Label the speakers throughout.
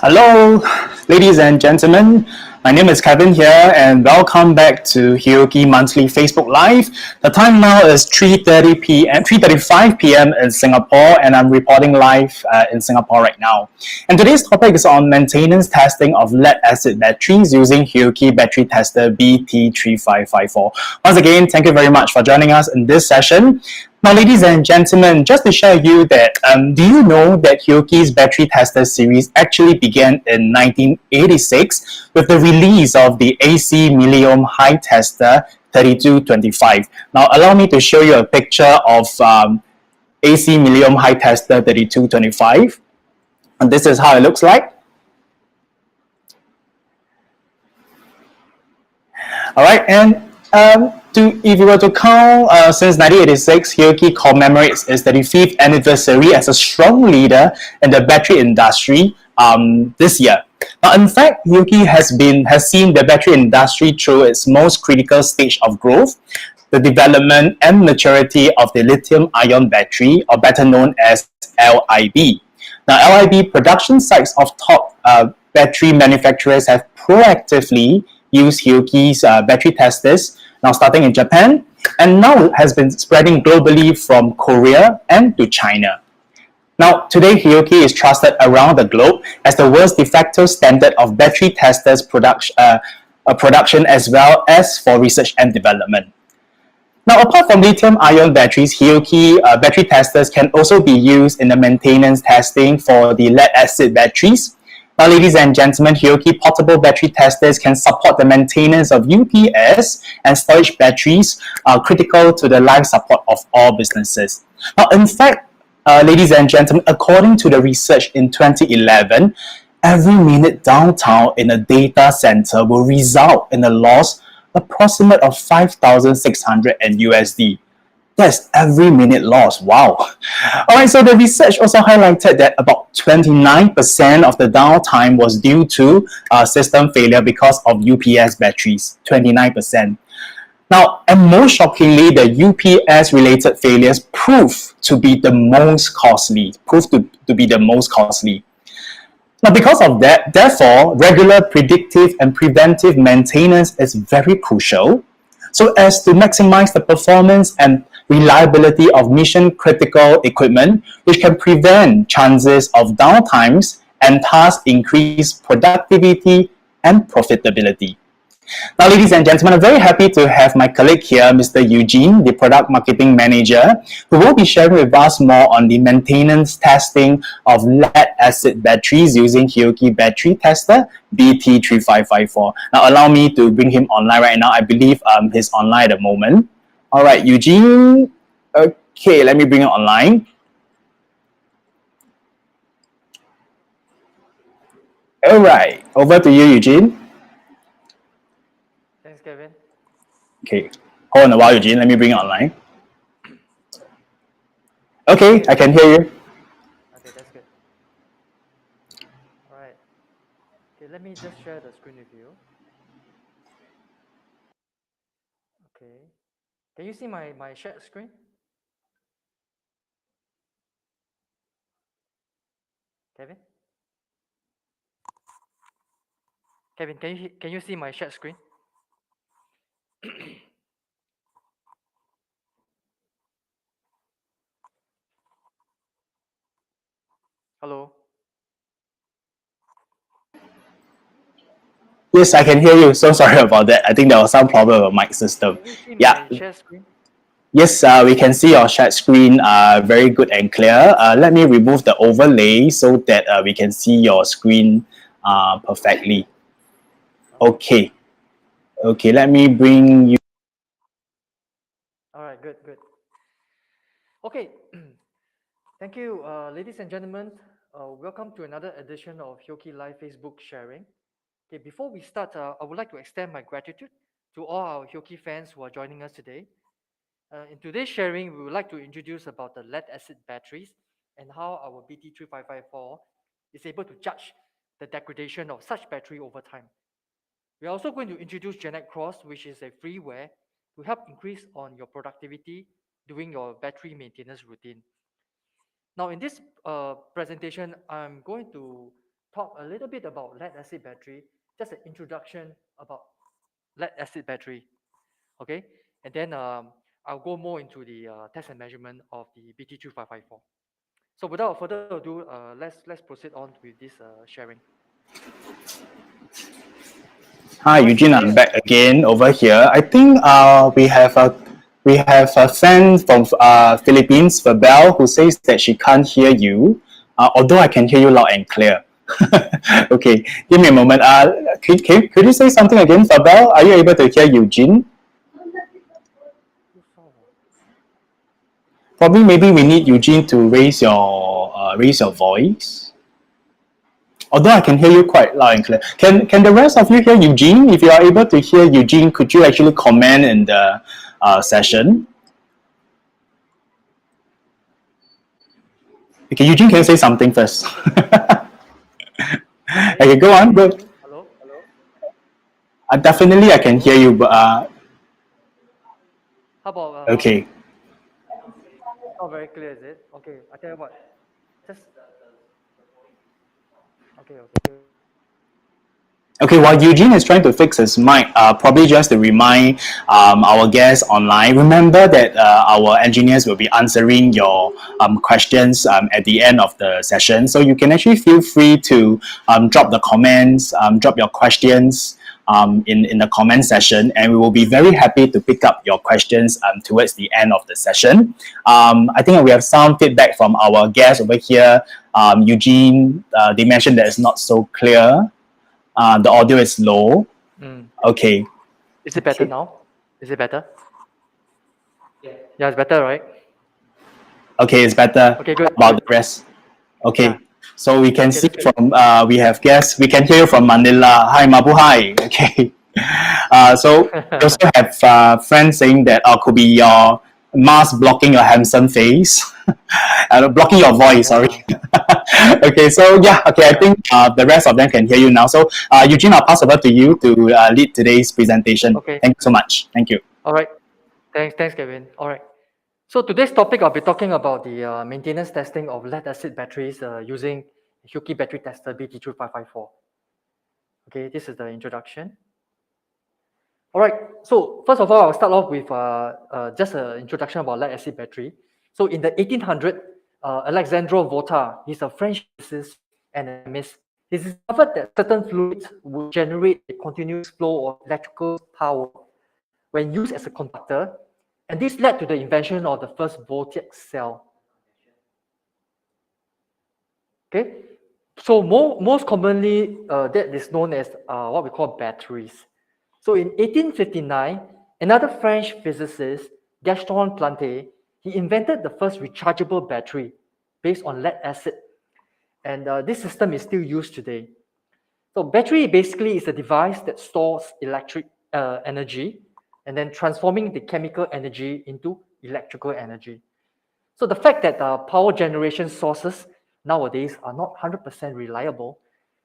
Speaker 1: Hello, ladies and gentlemen. My name is Kevin here, and welcome back to Hioki Monthly Facebook Live. The time now is 3:30 p.m., 3:35 p.m. in Singapore, and I'm reporting live in Singapore right now. And today's topic is on maintenance testing of lead-acid batteries using Hioki Battery Tester BT3554. Once again, thank you very much for joining us in this session. Now, ladies and gentlemen, just to share you that, do you know that Hioki's battery tester series actually began in 1986 with the release of the AC Millium High Tester 3225. Now, allow me to show you a picture of AC Millium High Tester 3225. And this is how it looks like. All right, and if you were to count since 1986, Hioki commemorates its 35th anniversary as a strong leader in the battery industry this year. Now, in fact, Hioki has seen the battery industry through its most critical stage of growth, the development and maturity of the lithium-ion battery, or better known as LIB. Now, LIB production sites of top battery manufacturers have proactively used Hioki's battery testers, now starting in Japan, and now has been spreading globally from Korea and to China. Now, today Hioki is trusted around the globe as the world's de facto standard of battery testers production as well as for research and development. Now, apart from lithium-ion batteries, Hioki battery testers can also be used in the maintenance testing for the lead-acid batteries. Now, ladies and gentlemen, Hioki portable battery testers can support the maintenance of UPS and storage batteries, critical to the life support of all businesses. Now, in fact, ladies and gentlemen, according to the research in 2011, every minute downtime in a data center will result in a loss approximate of 5,600 USD. That's every minute loss. Wow. All right, so the research also highlighted that about 29% of the downtime was due to system failure because of UPS batteries. 29%. Now, and most shockingly, the UPS related failures proved to be the most costly. Now, because of that, therefore, regular predictive and preventive maintenance is very crucial so as to maximize the performance and reliability of mission-critical equipment, which can prevent chances of downtimes and thus increase productivity and profitability. Now, ladies and gentlemen, I'm very happy to have my colleague here, Mr. Eugene, the Product Marketing Manager, who will be sharing with us more on the maintenance testing of lead-acid batteries using Hioki Battery Tester BT3554. Now, allow me to bring him online right now. I believe he's online at the moment. All right, Eugene. Okay, let me bring him online. All right, over to you, Eugene.
Speaker 2: Thanks, Kevin.
Speaker 1: Okay, hold on a while, Eugene. Let me bring it online. Okay, I can hear you.
Speaker 2: Okay, that's good. All right. Okay, let me just share the screen with you. Okay. Can you see my shared screen? Kevin? Kevin, can you see my shared screen? Hello?
Speaker 1: Yes, I can hear you. So sorry about that. I think there was some problem with my mic system.
Speaker 2: Can you see
Speaker 1: Yeah.
Speaker 2: my shared screen?
Speaker 1: Yes, we can see your shared screen very good and clear. Let me remove the overlay so that we can see your screen perfectly. Okay. Okay, let me bring you.
Speaker 2: All right, good. Okay. Thank you, ladies and gentlemen. Welcome to another edition of Hioki Live Facebook sharing. Okay, before we start, I would like to extend my gratitude to all our Hioki fans who are joining us today. In today's sharing, we would like to introduce about the lead-acid batteries and how our BT3554 is able to judge the degradation of such battery over time. We are also going to introduce Genet Cross, which is a freeware to help increase on your productivity during your battery maintenance routine. Now, in this presentation, I'm going to talk a little bit about lead acid battery, just an introduction about lead acid battery. Okay, and then I'll go more into the test and measurement of the BT3554. So without further ado, let's proceed on with this sharing.
Speaker 1: Hi,
Speaker 2: All right, so
Speaker 1: Eugene. I'm
Speaker 2: today,
Speaker 1: back again over here. I think we have a fan from Philippines, Fabel, who says that she can't hear you, although I can hear you loud and clear. Okay, give me a moment. Could you say something again, Fabel? Are you able to hear Eugene? Probably, maybe we need Eugene to raise your voice. Although I can hear you quite loud and clear. Can the rest of you hear Eugene? If you are able to hear Eugene, could you actually comment in the session? Okay, Eugene, can you say something first? Okay, go on. Go.
Speaker 2: hello, hello.
Speaker 1: Definitely, I can hear you. But
Speaker 2: How about
Speaker 1: okay,
Speaker 2: not very clear, is it? Okay, I tell you what, just okay.
Speaker 1: okay, while Eugene is trying to fix his mic, probably just to remind our guests online, remember that our engineers will be answering your questions at the end of the session. So you can actually feel free to drop the comments, drop your questions in the comment session, and we will be very happy to pick up your questions towards the end of the session. I think we have some feedback from our guests over here. Eugene, they mentioned that it's not so clear. The audio is low.
Speaker 2: Mm.
Speaker 1: Okay.
Speaker 2: Is it better
Speaker 1: Okay.
Speaker 2: now? Is it better? Yeah, it's better, right?
Speaker 1: Okay, it's better.
Speaker 2: Okay,
Speaker 1: How
Speaker 2: good,
Speaker 1: about
Speaker 2: good.
Speaker 1: the rest? Okay.
Speaker 2: Yeah,
Speaker 1: So we can
Speaker 2: okay,
Speaker 1: see
Speaker 2: that's good.
Speaker 1: from we have guests. We can hear you from Manila. Hi, Mabuhay. Okay. So we also have friends saying that could be your mask blocking your handsome face, blocking your voice. Sorry.
Speaker 2: Yeah,
Speaker 1: Okay. So yeah. Okay. I
Speaker 2: yeah.
Speaker 1: think the rest of them can hear you now. So Eugene, I'll pass over to you to lead today's presentation.
Speaker 2: Okay,
Speaker 1: Thank you so much. Thank you.
Speaker 2: all right. Thanks, Kevin. All right. So today's topic, I'll be talking about the maintenance testing of lead acid batteries using Hioki Battery Tester BT3554. Okay, this is the introduction. All right. So first of all, I'll start off with just an introduction about lead acid battery. So in the 1800s, Alexandre Volta, he's a French physicist and a chemist. He discovered that certain fluids would generate a continuous flow of electrical power when used as a conductor, and this led to the invention of the first voltaic cell. Okay, so most commonly that is known as what we call batteries. So in 1859, another French physicist, Gaston Planté, he invented the first rechargeable battery based on lead acid, and this system is still used today. So battery basically is a device that stores electric energy and then transforming the chemical energy into electrical energy. So the fact that power generation sources nowadays are not 100% reliable,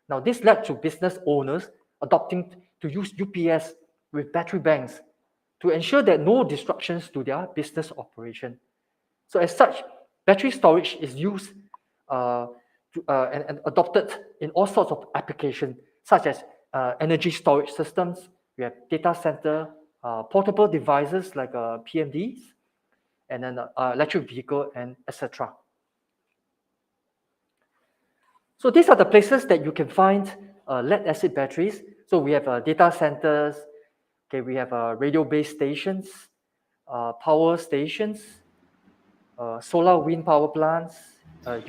Speaker 2: now this led to business owners adopting to use UPS with battery banks to ensure that no disruptions to their business operation. So as such, battery storage is used and adopted in all sorts of applications, such as energy storage systems. We have data center, portable devices like PMDs, and then electric vehicle, and etc. So these are the places that you can find lead acid batteries. So we have data centers. Okay, we have radio base stations, power stations, solar wind power plants,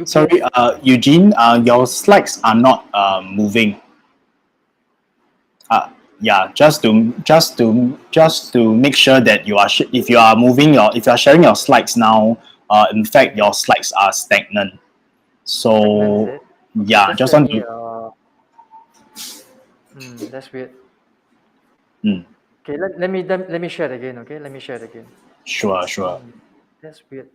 Speaker 1: Sorry,
Speaker 2: UPS.
Speaker 1: Eugene, your slides are not moving. Yeah, just to make sure that if you are moving if you are sharing your slides now, in fact your slides are stagnant.
Speaker 2: Stagnant, is
Speaker 1: So
Speaker 2: it? Okay,
Speaker 1: yeah,
Speaker 2: just
Speaker 1: just
Speaker 2: let
Speaker 1: want
Speaker 2: me.
Speaker 1: to.
Speaker 2: That's weird.
Speaker 1: Mm,
Speaker 2: Okay, let me share it again. Okay, let me share it again.
Speaker 1: sure.
Speaker 2: That's weird.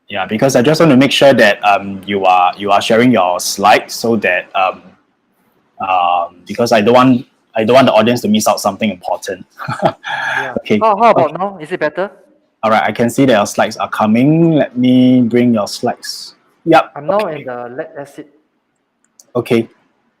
Speaker 1: Yeah, because I just want to make sure that you are sharing your slides so that because I don't want the audience to miss out something important.
Speaker 2: Yeah.
Speaker 1: Okay.
Speaker 2: How
Speaker 1: Okay.
Speaker 2: about now? Is it better?
Speaker 1: All right. I can see that your slides are coming. Let me bring your slides. Yep.
Speaker 2: I'm now in
Speaker 1: Okay.
Speaker 2: the lead acid.
Speaker 1: Okay,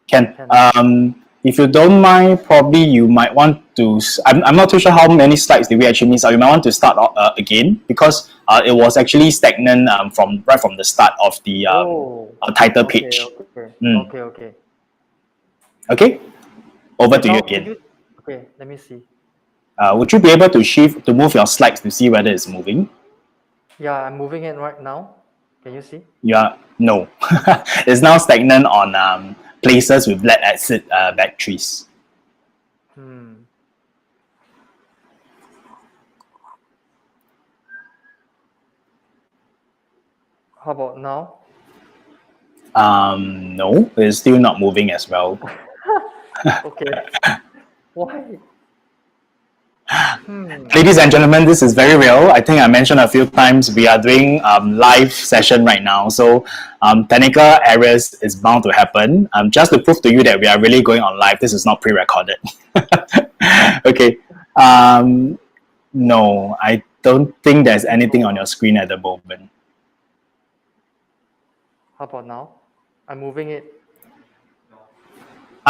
Speaker 1: Ken.
Speaker 2: Can
Speaker 1: If you don't mind, probably you might want to. I'm not too sure how many slides did we actually miss. You might want to start again because it was actually stagnant from right from the start of the
Speaker 2: oh,
Speaker 1: title
Speaker 2: okay,
Speaker 1: page.
Speaker 2: okay,
Speaker 1: Mm.
Speaker 2: okay, okay.
Speaker 1: Okay, over
Speaker 2: Okay,
Speaker 1: to you
Speaker 2: now can
Speaker 1: again.
Speaker 2: you, okay, let me see.
Speaker 1: Would you be able to shift to move your slides to see whether it's moving?
Speaker 2: Yeah, I'm moving it right now. Can you see?
Speaker 1: Yeah, no. It's now stagnant on places with lead acid batteries.
Speaker 2: Hmm. How about now?
Speaker 1: No, it's still not moving as well.
Speaker 2: Okay. Why? Hmm.
Speaker 1: Ladies and gentlemen, this is very real. I think I mentioned a few times we are doing live session right now. So technical errors is bound to happen. Just to prove to you that we are really going on live, this is not pre-recorded. Okay. Um, no, I don't think there's anything on your screen at the moment.
Speaker 2: How about now? I'm moving it.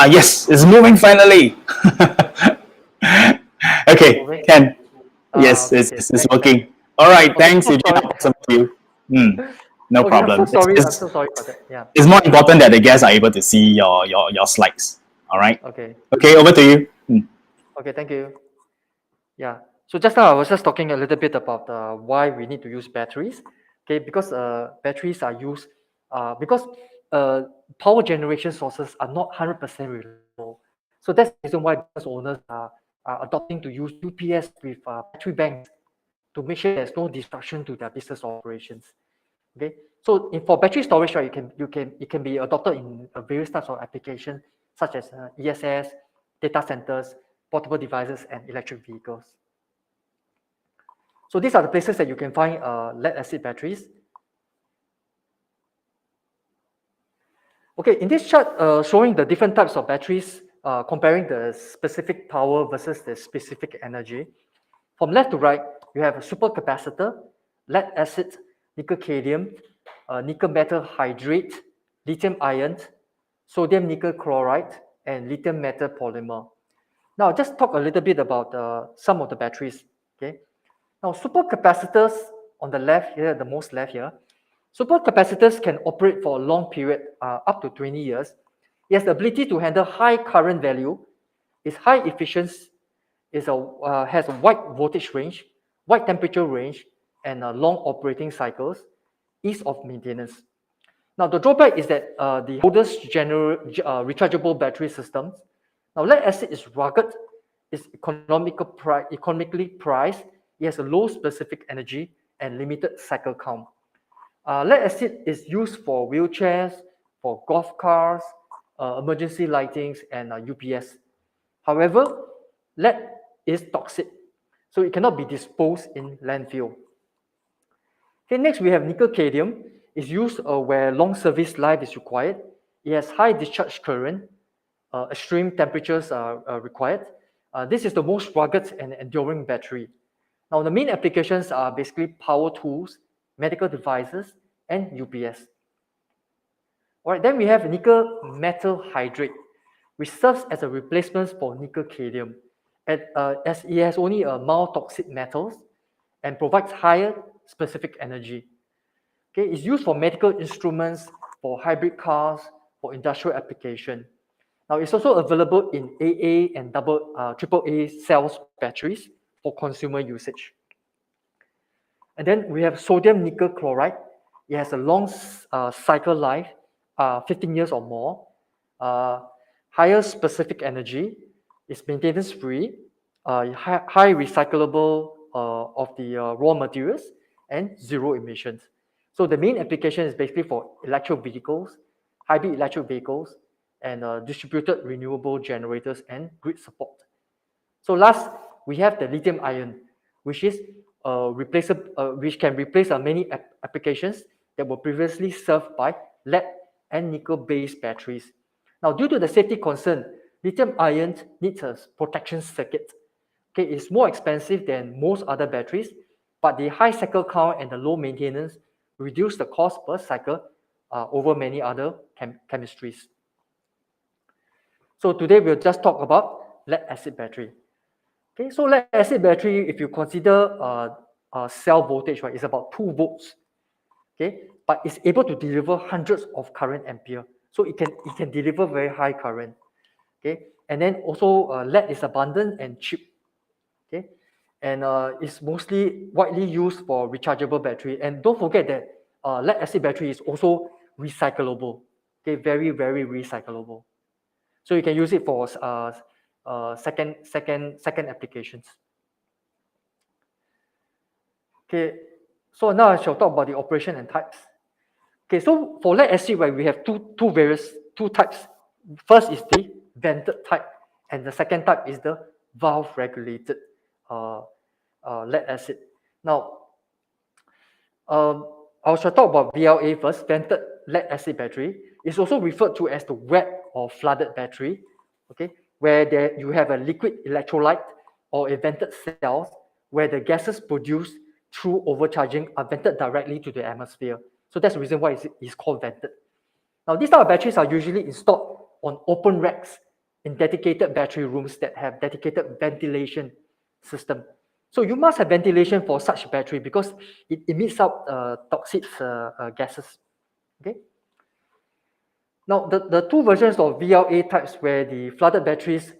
Speaker 1: Yes, it's moving finally. Okay,
Speaker 2: Moving?
Speaker 1: Ken.
Speaker 2: Ah,
Speaker 1: Yes,
Speaker 2: okay, okay.
Speaker 1: it's
Speaker 2: Thanks, thanks.
Speaker 1: working. All right,
Speaker 2: Okay, I'm
Speaker 1: thanks,
Speaker 2: so
Speaker 1: Eugene.
Speaker 2: sorry.
Speaker 1: I'll pass on to you. No
Speaker 2: Okay, I'm so
Speaker 1: problem.
Speaker 2: sorry. I'm so sorry for that. Yeah.
Speaker 1: It's more important that the guests are able to see your slides. All right.
Speaker 2: Okay.
Speaker 1: Okay, over to you.
Speaker 2: Okay, thank you. Yeah. So just now I was just talking a little bit about why we need to use batteries. Okay, because batteries are used because uh, power generation sources are not 100% reliable. So that's the reason why business owners are adopting to use UPS with battery banks to make sure there's no disruption to their business operations. Okay, so for battery storage, right, it can be adopted in various types of applications such as ESS, data centers, portable devices, and electric vehicles. So these are the places that you can find lead acid batteries. Okay, in this chart showing the different types of batteries, comparing the specific power versus the specific energy. From left to right, you have a supercapacitor, lead acid, nickel cadmium, nickel metal hydrate, lithium ion, sodium nickel chloride, and lithium metal polymer. Now, just talk a little bit about some of the batteries. Okay. Now, supercapacitors on the left here, the most left here, supercapacitors can operate for a long period, up to 20 years. It has the ability to handle high current value, is high efficiency, has a wide voltage range, wide temperature range, and long operating cycles, ease of maintenance. Now, the drawback is that the oldest rechargeable battery systems. Now, lead acid is rugged, is economically priced, it has a low specific energy and limited cycle count. Lead acid is used for wheelchairs, for golf cars, emergency lightings, and UPS. However, lead is toxic, so it cannot be disposed in landfill. Okay, next we have nickel cadmium. It's used where long service life is required. It has high discharge current. Extreme temperatures are required. This is the most rugged and enduring battery. Now, the main applications are basically power tools, medical devices, and UPS. All right, then we have nickel metal hydrate, which serves as a replacement for nickel cadmium, as it has only a mild toxic metals and provides higher specific energy. Okay, it's used for medical instruments, for hybrid cars, for industrial application. Now, it's also available in AA and triple A cells batteries for consumer usage. And then we have sodium nickel chloride. It has a long cycle life, 15 years or more, uh, higher specific energy, it's maintenance free, high recyclable of the raw materials, and zero emissions. So the main application is basically for electric vehicles, hybrid electric vehicles, and distributed renewable generators and grid support. So last, we have the lithium ion, which is which can replace many applications that were previously served by lead and nickel-based batteries. Now, due to the safety concern, lithium ion needs a protection circuit. Okay, it's more expensive than most other batteries, but the high cycle count and the low maintenance reduce the cost per cycle over many other chemistries. So today we'll just talk about lead acid battery. Okay, so lead acid battery, if you consider cell voltage, right, is about 2 volts. Okay, but it's able to deliver hundreds of current ampere. So it can deliver very high current. Okay, and then also lead is abundant and cheap. Okay, and it's mostly widely used for rechargeable battery. And don't forget that lead acid battery is also recyclable. Okay, very recyclable. So you can use it for second applications. Okay, so now I shall talk about the operation and types. Okay, so for lead acid, right, we have two types. First is the vented type, and the second type is the valve regulated lead acid. Now, I shall talk about VLA first, vented lead acid battery. It's also referred to as the wet or flooded battery, okay, where you have a liquid electrolyte or a vented cells where the gases produced through overcharging are vented directly to the atmosphere. So that's the reason why it's called vented. Now, these type of batteries are usually installed on open racks in dedicated battery rooms that have dedicated ventilation system. So you must have ventilation for such battery because it emits out toxic gases. Okay. Now, the two versions of VLA types where the flooded batteries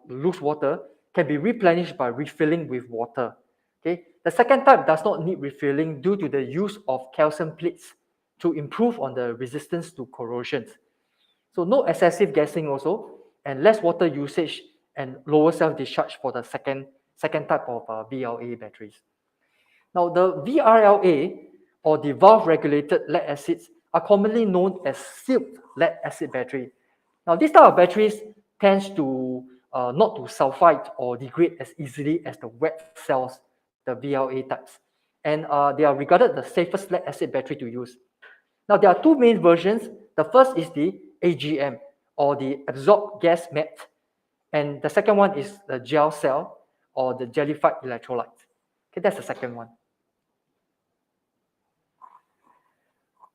Speaker 2: lose water can be replenished by refilling with water. Okay. The second type does not need refilling due to the use of calcium plates to improve on the resistance to corrosion. So no excessive gassing also, and less water usage and lower self-discharge for the second type of VLA batteries. Now the VRLA or the valve-regulated lead acids are commonly known as sealed lead acid battery. Now this type of batteries tends to not to sulfide or degrade as easily as the wet cells, the VLA types, and they are regarded the safest lead acid battery to use. Now, there are two main versions. The first is the AGM, or the absorbed gas mat, and the second one is the gel cell, or the jellified electrolyte. Okay, that's the second one.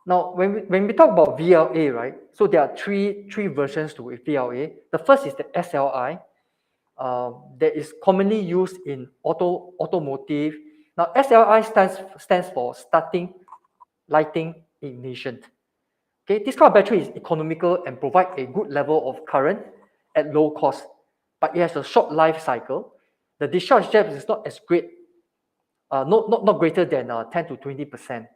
Speaker 2: Now, when we talk about VLA, right, so there are three versions to VLA. The first is the SLI, that is commonly used in automotive. Now, SLI stands for starting, lighting, ignition. Okay, this kind of battery is economical and provide a good level of current at low cost, but it has a short life cycle. The discharge depth is not as great, not greater than 10 to 20%.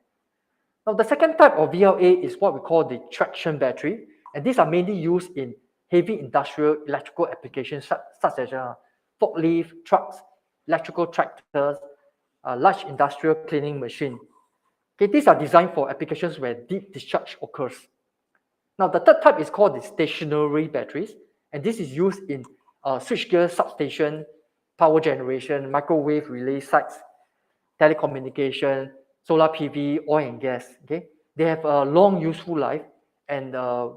Speaker 2: Now, the second type of VLA is what we call the traction battery, and these are mainly used in heavy industrial electrical applications such as forklift, trucks, electrical tractors, large industrial cleaning machine. Okay, these are designed for applications where deep discharge occurs. Now, the third type is called the stationary batteries, and this is used in switchgear substation, power generation, microwave relay sites, telecommunication, solar PV, oil and gas. Okay, they have a long useful life and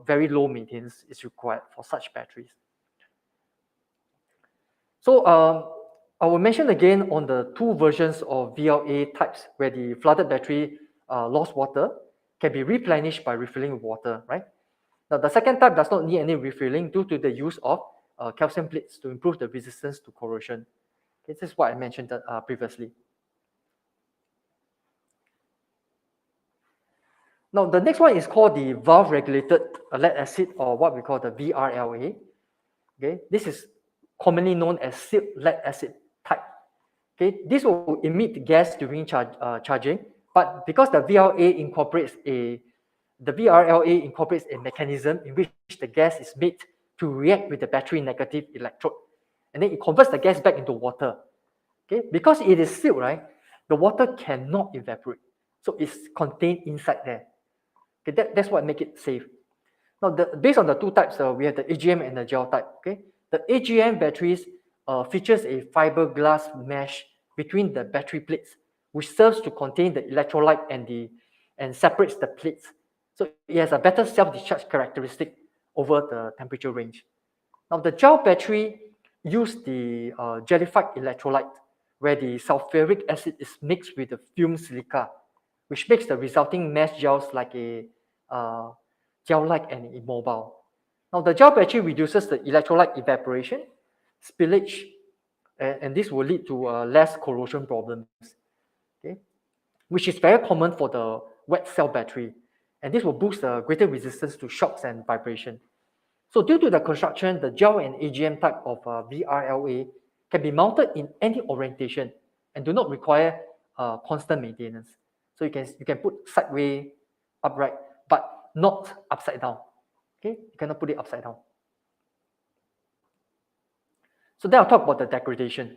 Speaker 2: very low maintenance is required for such batteries. So I will mention again on the two versions of VLA types where the flooded battery lost water can be replenished by refilling water, right? Now, the second type does not need any refilling due to the use of calcium plates to improve the resistance to corrosion. Okay, this is what I mentioned previously. Now, the next one is called the valve-regulated lead acid, or what we call the VRLA. Okay, this is commonly known as sealed lead acid type. Okay, this will emit gas during charging, but because the VRLA incorporates a mechanism in which the gas is made to react with the battery negative electrode, and then it converts the gas back into water. Okay, because it is sealed, right? The water cannot evaporate, so it's contained inside there. Okay, that's what makes it safe. Now, based on the two types, we have the AGM and the gel type. Okay, the AGM batteries features a fiberglass mesh between the battery plates, which serves to contain the electrolyte and separates the plates. So it has a better self-discharge characteristic over the temperature range. Now, the gel battery use the jellified electrolyte, where the sulfuric acid is mixed with the fumed silica, which makes the resulting mesh gels like a gel-like and immobile. Now, the gel battery reduces the electrolyte evaporation, spillage, and this will lead to less corrosion problems, okay? Which is very common for the wet cell battery. And this will boost the greater resistance to shocks and vibration. So due to the construction, the gel and AGM type of VRLA can be mounted in any orientation and do not require constant maintenance. So you can put sideways, upright, but not upside down. Okay, you cannot put it upside down. So then I'll talk about the degradation.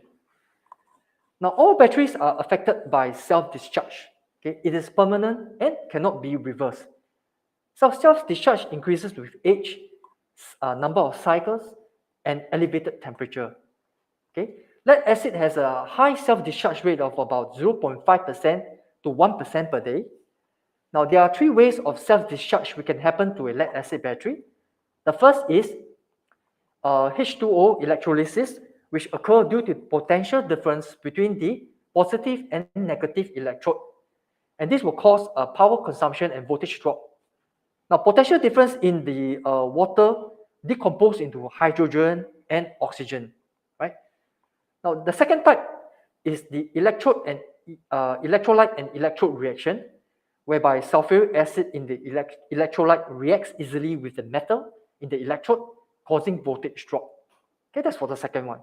Speaker 2: Now, all batteries are affected by self-discharge. Okay, it is permanent and cannot be reversed. So self-discharge increases with age, number of cycles, and elevated temperature. Okay, lead acid has a high self-discharge rate of about 0.5% to 1% per day. Now, there are three ways of self-discharge which can happen to a lead acid battery. The first is H2O electrolysis, which occur due to potential difference between the positive and negative electrode. And this will cause a power consumption and voltage drop. Now, potential difference in the water decompose into hydrogen and oxygen, right? Now, the second type is the electrode and electrolyte and electrode reaction, whereby sulfuric acid in the electrolyte reacts easily with the metal in the electrode, causing voltage drop. Okay, that's for the second one.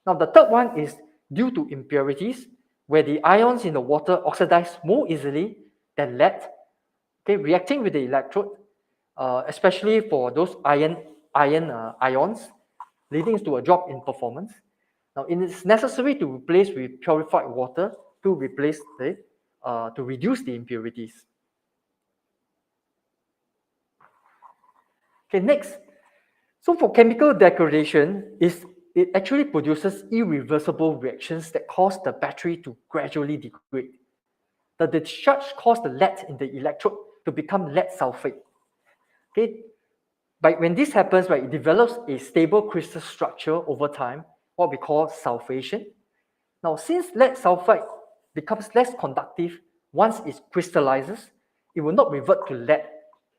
Speaker 2: Now, the third one is due to impurities, where the ions in the water oxidize more easily than lead, okay, reacting with the electrode, especially for those ions, leading to a drop in performance. Now, it is necessary to replace with purified water to replace to reduce the impurities. Okay, next. So for chemical degradation, it actually produces irreversible reactions that cause the battery to gradually degrade. The discharge causes the lead in the electrode to become lead sulfate. Okay, but when this happens, right, it develops a stable crystal structure over time, what we call sulfation. Now, since lead sulfide becomes less conductive once it crystallizes, it will not revert to lead,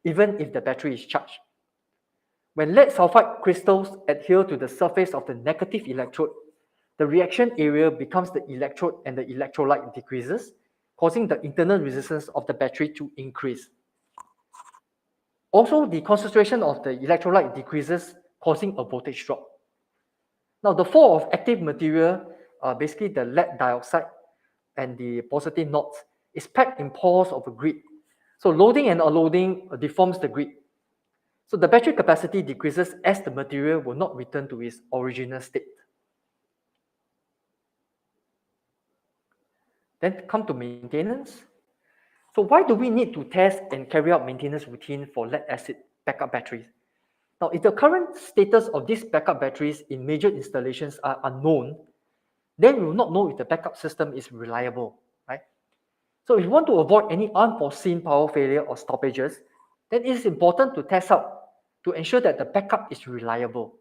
Speaker 2: even if the battery is charged. When lead sulfide crystals adhere to the surface of the negative electrode, the reaction area becomes the electrode and the electrolyte decreases, causing the internal resistance of the battery to increase. Also, the concentration of the electrolyte decreases, causing a voltage drop. Now, the fall of active material, basically the lead dioxide and the positive knots, is packed in pores of a grid. So loading and unloading deforms the grid. So the battery capacity decreases as the material will not return to its original state. Then come to maintenance. So why do we need to test and carry out maintenance routine for lead acid backup batteries? Now, if the current status of these backup batteries in major installations are unknown, then we will not know if the backup system is reliable, right? So if you want to avoid any unforeseen power failure or stoppages, then it is important to test out to ensure that the backup is reliable.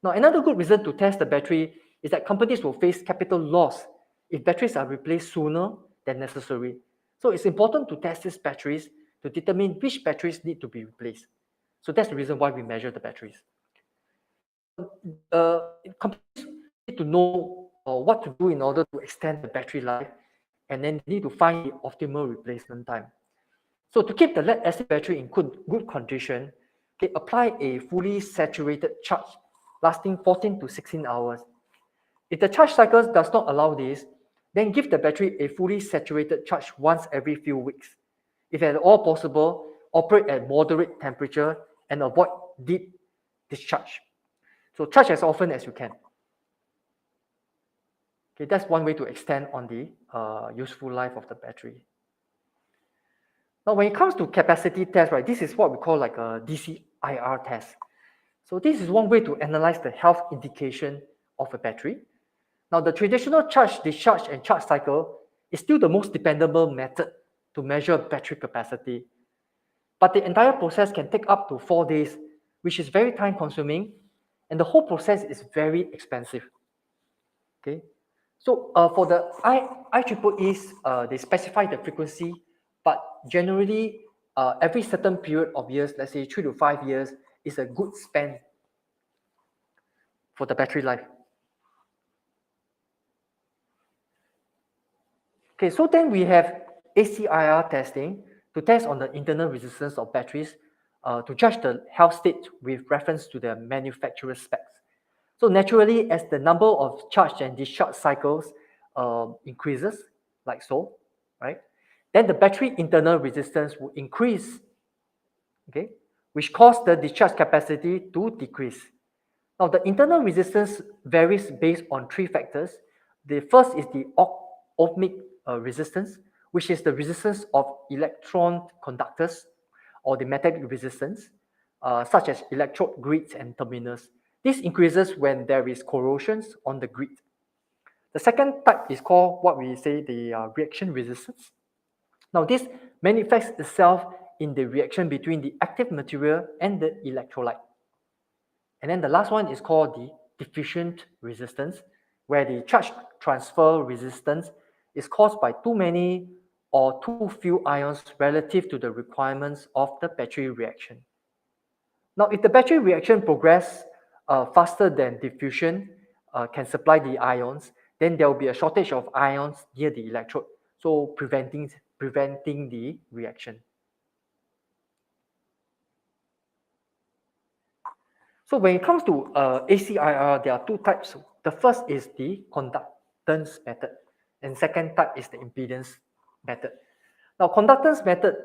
Speaker 2: Now, another good reason to test the battery is that companies will face capital loss if batteries are replaced sooner than necessary. So it's important to test these batteries to determine which batteries need to be replaced. So that's the reason why we measure the batteries. Companies need to know what to do in order to extend the battery life, and then need to find the optimal replacement time. So to keep the lead acid battery in good condition, okay, apply a fully saturated charge lasting 14 to 16 hours. If the charge cycle does not allow this, then give the battery a fully saturated charge once every few weeks. If at all possible, operate at moderate temperature and avoid deep discharge. So charge as often as you can. Okay, that's one way to extend on the useful life of the battery. Now, when it comes to capacity test, right, this is what we call like a DCIR test. So this is one way to analyze the health indication of a battery. Now, the traditional charge, discharge, and charge cycle is still the most dependable method to measure battery capacity. But the entire process can take up to 4 days, which is very time consuming, and the whole process is very expensive. Okay, so for the IEEEs, they specify the frequency, but generally every certain period of years, let's say 3 to 5 years, is a good span for the battery life. Okay, so then we have ACIR testing to test on the internal resistance of batteries to judge the health state with reference to the manufacturer specs. So naturally, as the number of charge and discharge cycles increases, like so, right? Then the battery internal resistance will increase, okay, which cause the discharge capacity to decrease. Now, the internal resistance varies based on three factors. The first is the ohmic resistance, which is the resistance of electron conductors or the magnetic resistance, such as electrode grids and terminals. This increases when there is corrosions on the grid. The second type is called what we say the reaction resistance. Now, this manifests itself in the reaction between the active material and the electrolyte. And then the last one is called the diffusion resistance, where the charge transfer resistance is caused by too many or too few ions relative to the requirements of the battery reaction. Now, if the battery reaction progresses faster than diffusion can supply the ions, then there will be a shortage of ions near the electrode, so preventing the reaction. So when it comes to ACIR, there are two types. The first is the conductance method, and second type is the impedance method. Now, conductance method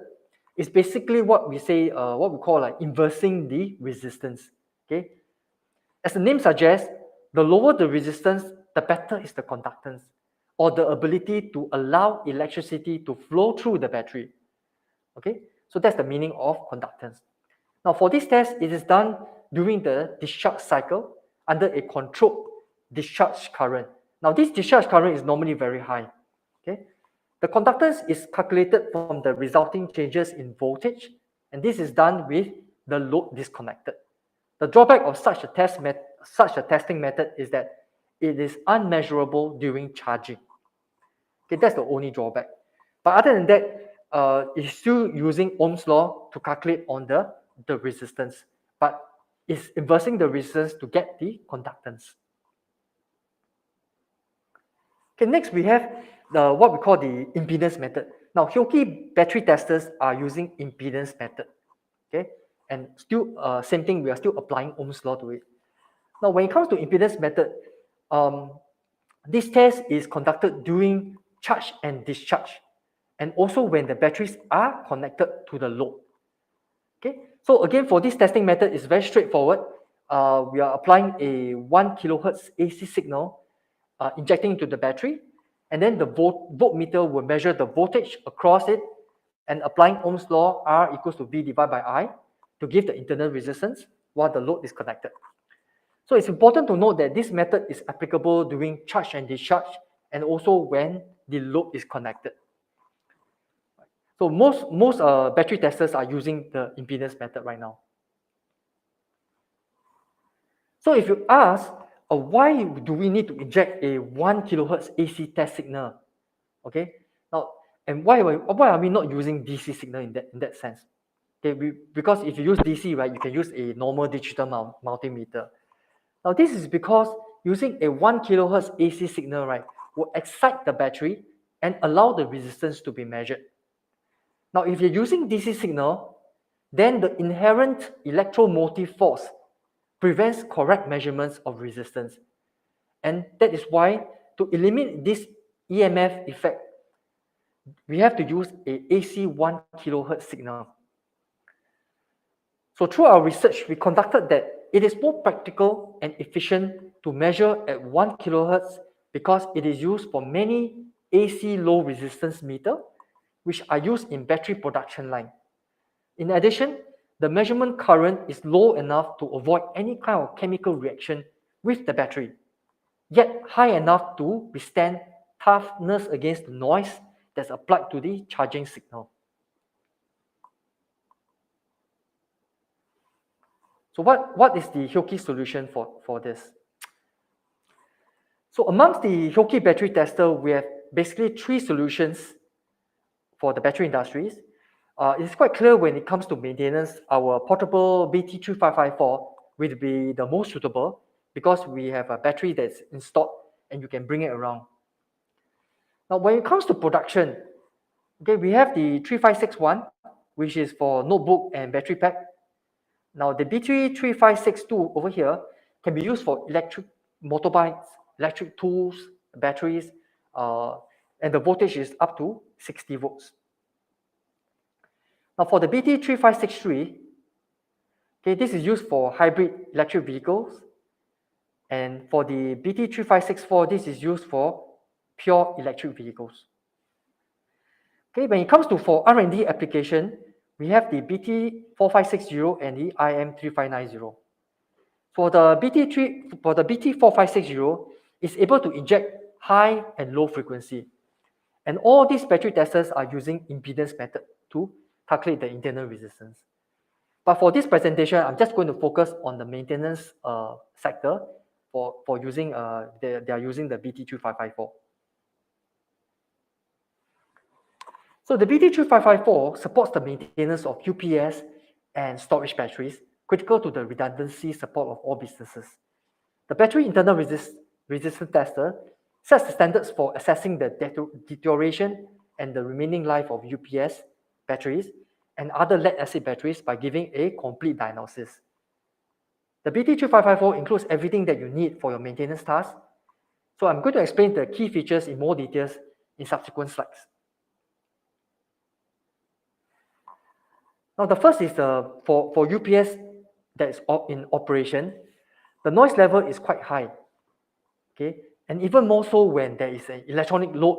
Speaker 2: is basically what we say, what we call like inversing the resistance. Okay, as the name suggests, the lower the resistance, the better is the conductance, or the ability to allow electricity to flow through the battery. Okay, so that's the meaning of conductance. Now, for this test, it is done during the discharge cycle under a controlled discharge current. Now, this discharge current is normally very high. Okay, the conductance is calculated from the resulting changes in voltage, and this is done with the load disconnected. The drawback of such a testing method is that it is unmeasurable during charging. Okay, that's the only drawback. But other than that, it's still using Ohm's law to calculate on the resistance, but it's inversing the resistance to get the conductance. Okay, next we have what we call the impedance method. Now, Hioki battery testers are using impedance method. Okay, and still same thing, we are still applying Ohm's law to it. Now, when it comes to impedance method, this test is conducted during charge and discharge, and also when the batteries are connected to the load. Okay, so again, for this testing method, it's very straightforward. We are applying a 1 kilohertz AC signal, injecting into the battery, and then the voltmeter will measure the voltage across it, and applying Ohm's law, R equals to V divided by I, to give the internal resistance while the load is connected. So it's important to note that this method is applicable during charge and discharge, and also when the load is connected. So most battery testers are using the impedance method right now. So if you ask, why do we need to inject a 1 kilohertz AC test signal? Okay, now, and why are we not using DC signal in that sense? Okay, because if you use DC, right, you can use a normal digital multimeter. Now, this is because using a 1 kilohertz AC signal, right, will excite the battery and allow the resistance to be measured. Now, if you're using DC signal, then the inherent electromotive force prevents correct measurements of resistance. And that is why, to eliminate this EMF effect, we have to use a AC 1 kilohertz signal. So through our research, we conducted that it is more practical and efficient to measure at 1 kilohertz because it is used for many AC low resistance meter, which are used in battery production line. In addition, the measurement current is low enough to avoid any kind of chemical reaction with the battery, yet high enough to withstand toughness against the noise that's applied to the charging signal. So what is the Hioki solution for this? So amongst the Hioki battery tester, we have basically three solutions for the battery industries. It's quite clear when it comes to maintenance, our portable BT3554 will be the most suitable because we have a battery that's installed and you can bring it around. Now, when it comes to production, okay, we have the 3561, which is for notebook and battery pack. Now, the BT3562 over here can be used for electric motorbikes, electric tools, batteries, and the voltage is up to 60 volts. Now, for the BT3563, okay, this is used for hybrid electric vehicles. And for the BT3564, this is used for pure electric vehicles. Okay, when it comes to for R&D application, we have the BT4560 and the IM3590. For the BT4560, it's able to inject high and low frequency. And all these battery testers are using impedance method to calculate the internal resistance. But for this presentation, I'm just going to focus on the maintenance sector for using, they are using the BT3554. So the BT3554 supports the maintenance of UPS and storage batteries, critical to the redundancy support of all businesses. The battery internal resistance tester sets the standards for assessing the deterioration and the remaining life of UPS batteries and other lead-acid batteries by giving a complete diagnosis. The BT3554 includes everything that you need for your maintenance task. So I'm going to explain the key features in more details in subsequent slides. Now, the first is for UPS that is in operation, the noise level is quite high, okay? And even more so when there is an electronic load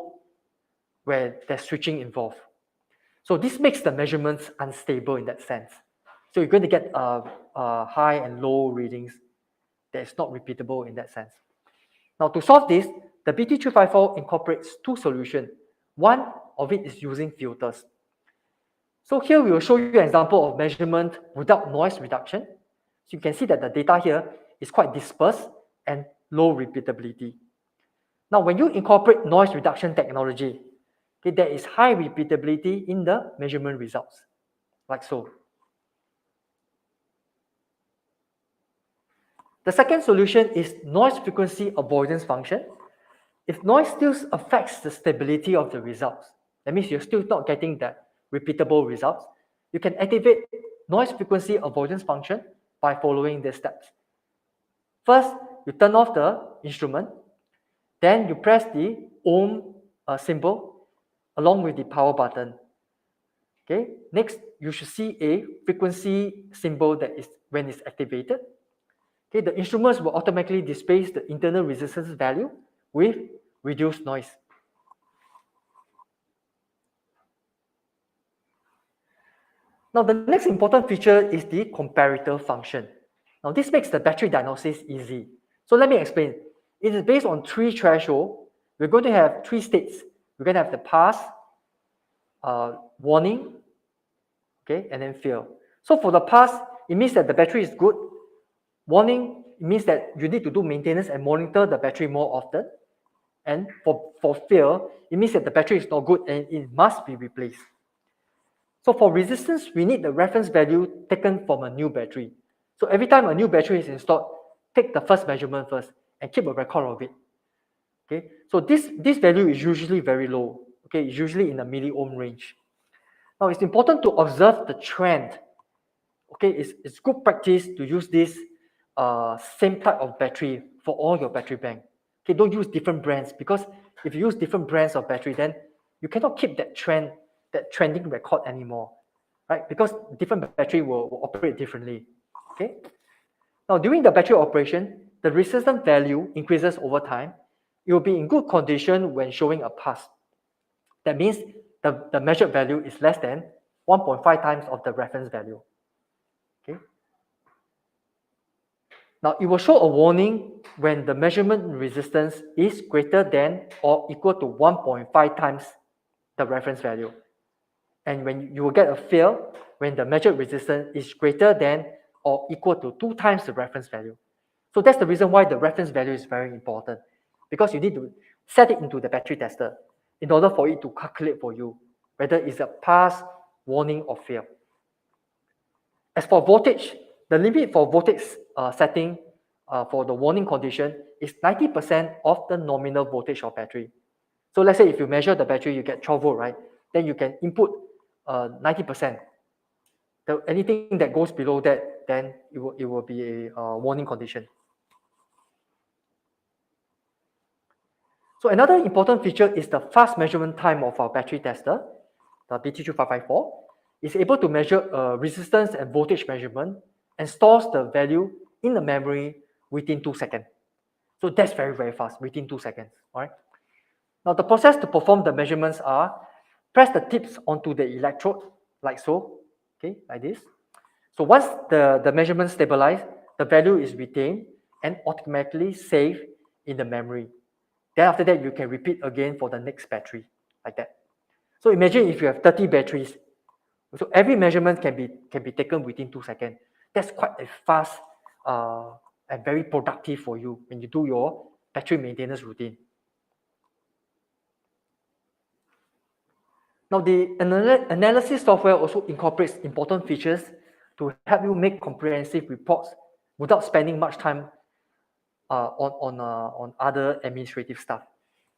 Speaker 2: where there's switching involved. So this makes the measurements unstable in that sense. So you're going to get high and low readings that is not repeatable in that sense. Now, to solve this, the BT254 incorporates two solutions. One of it is using filters. So here we will show you an example of measurement without noise reduction. So you can see that the data here is quite dispersed and low repeatability. Now, when you incorporate noise reduction technology, okay, there is high repeatability in the measurement results, like so. The second solution is noise frequency avoidance function. If noise still affects the stability of the results, that means you're still not getting the repeatable results, you can activate noise frequency avoidance function by following these steps. First, you turn off the instrument, then you press the ohm symbol along with the power button. Okay. Next, you should see a frequency symbol that is when it's activated. Okay, the instruments will automatically display the internal resistance value with reduced noise. Now, the next important feature is the comparator function. Now, this makes the battery diagnosis easy. So let me explain. It is based on three thresholds. We're going to have three states. We're going to have the pass, warning, okay, and then fail. So for the pass, it means that the battery is good. Warning, it means that you need to do maintenance and monitor the battery more often. And for fail, it means that the battery is not good and it must be replaced. So for resistance, we need the reference value taken from a new battery. So every time a new battery is installed, take the first measurement first and keep a record of it. Okay, so this value is usually very low. Okay, it's usually in the milliohm range. Now it's important to observe the trend. Okay, it's good practice to use this same type of battery for all your battery bank. Okay, don't use different brands, because if you use different brands of battery, then you cannot keep that trending record anymore, right? Because different battery will operate differently. Okay. Now, during the battery operation, the resistance value increases over time. It will be in good condition when showing a pass. That means the measured value is less than 1.5 times of the reference value. Okay. Now, it will show a warning when the measurement resistance is greater than or equal to 1.5 times the reference value. And when you will get a fail when the measured resistance is greater than or equal to 2 times the reference value. So that's the reason why the reference value is very important, because you need to set it into the battery tester in order for it to calculate for you whether it's a pass, warning or fail. As for voltage, the limit for voltage setting for the warning condition is 90% of the nominal voltage of battery. So let's say if you measure the battery, you get 12 volt, right? Then you can input 90%. Anything that goes below that, then it will be a warning condition. So another important feature is the fast measurement time of our battery tester, the BT3554, is able to measure resistance and voltage measurement and stores the value in the memory within 2 seconds. So that's very, very fast, within 2 seconds, all right? Now the process to perform the measurements are, press the tips onto the electrode, like so, okay, like this. So once the measurement stabilize, the value is retained and automatically saved in the memory. Then after that, you can repeat again for the next battery, like that. So imagine if you have 30 batteries. So every measurement can be taken within 2 seconds. That's quite a fast and very productive for you when you do your battery maintenance routine. Now, the analysis software also incorporates important features to help you make comprehensive reports without spending much time on other administrative stuff.